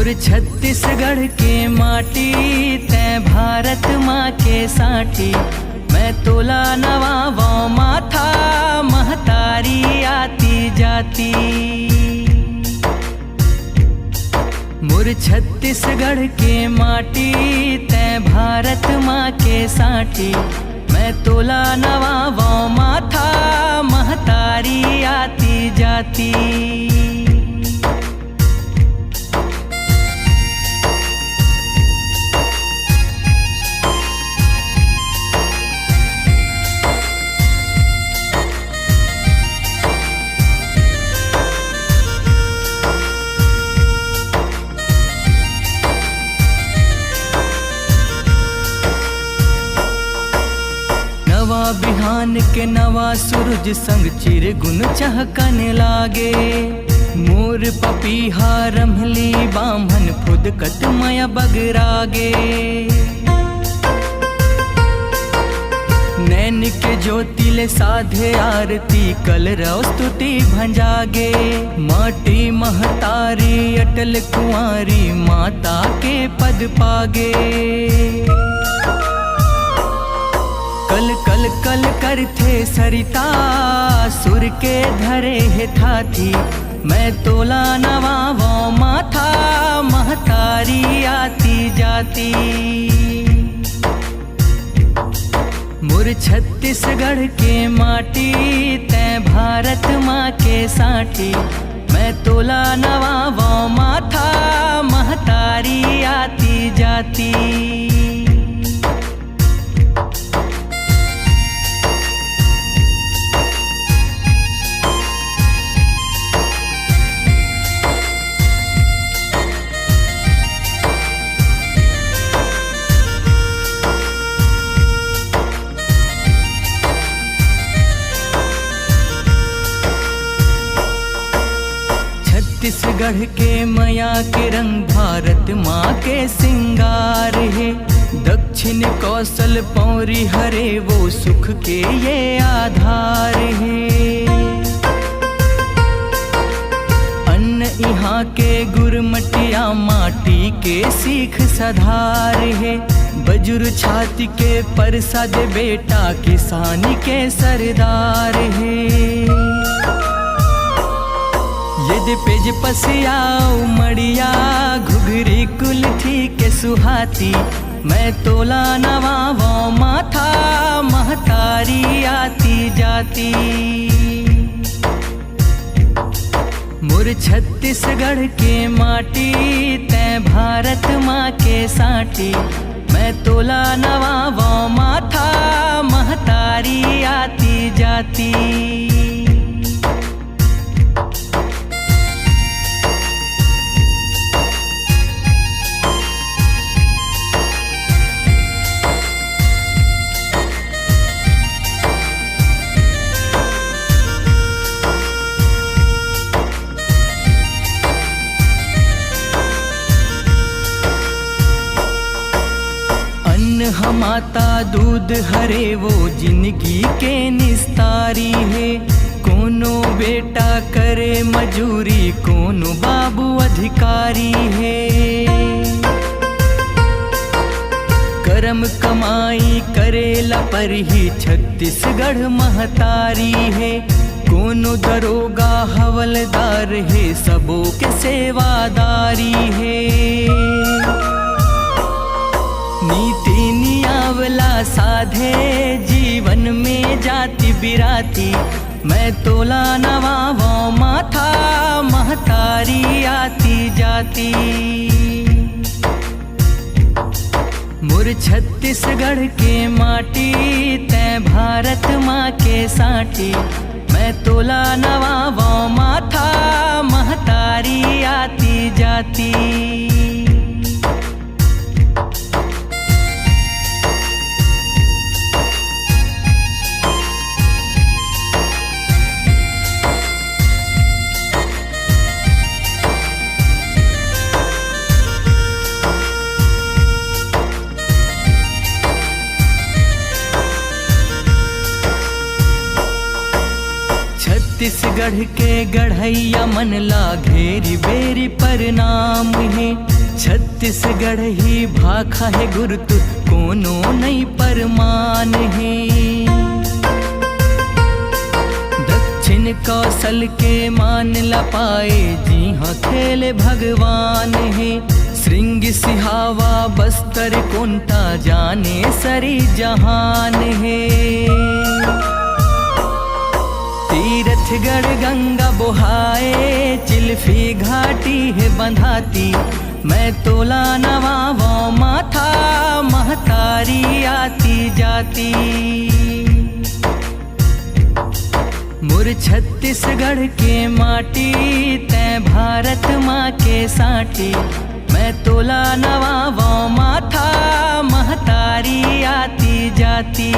मोर छत्तीसगढ़ के माटी तै भारत माँ के साटी। मैं तोला नवावो माथा महतारी आती जाती। मोर छत्तीसगढ़ के माटी तै भारत माँ के साटी। मैं तोला नवावो माथा महतारी आती जाती। नवा बिहान के नवा सूरज संग चिरगुन चहकने लागे। मोर पपीहा रमली बामन फुदकत मया बगरागे। नैन के ज्योतिले साधे आरती कल रौ स्तुति भंजागे। माटी महतारी अटल कुंवारी माता के पद पागे। कल कल कल करथे सरिता सुर के धरे हे थाथी। मैं तोला नवावो माथा महतारी आती जाती। मोर छत्तीसगढ़ के माटी तै भारत माँ के साटी। मैं तोला नवावो माथा महतारी आती जाती। छत्तीसगढ़ के मया के रंग भारत माँ के सिंगार है। दक्षिण कौशल पौरी हरे वो सुख के ये आधार है। अन्न यहाँ के गुरमटिया माटी के सीख सधार है। बजुर छाती के परसाद बेटा किसानी के सरदार है। यदि पेज पसिया उमड़िया घुघरी कुल्थी के सुहाती। मैं तोला नवावो माथा महतारी आती जाती। मोर छत्तीसगढ़ के माटी तै भारत माँ के साटी। मैं तोला नवावो माथा महतारी आती जाती। माता दूध हरे वो जिंदगी के निस्तारी है। कोनो बेटा करे मजूरी कोनो बाबू अधिकारी है। करम कमाई करेला पर ही छत्तीसगढ़ महतारी है। कोनो दरोगा हवलदार है सबों के सेवादारी है। नीति नियावला साधे जीवन में जाति बिराती। मैं तोला नवावो माथा महतारी आती जाती। मोर छत्तीसगढ़ के माटी तै भारत माँ के साटी। मैं तोला नवावो माथा महतारी आती जाती। छत्तीसगढ़ के गढ़ैया मन ला घेरी बेरी प्रणाम है। छत्तीसगढ़ ही भाखा है गुरुतु कोनो नहीं परमान है। दक्षिण कौशल के मान ला पाए जी हाँ खेल भगवान है। श्रृंग सिहावा बस्तर कोंटा जाने सरी जहान है। तीरथगढ़ गंगा बोहाए चिल्फी घाटी है बंधाती। मैं तोला नवावों माथा महतारी आती जाती। मुर छत्तीसगढ़ के माटी तै भारत माँ के साटी। मैं तोला नवावों माथा महतारी आती जाती।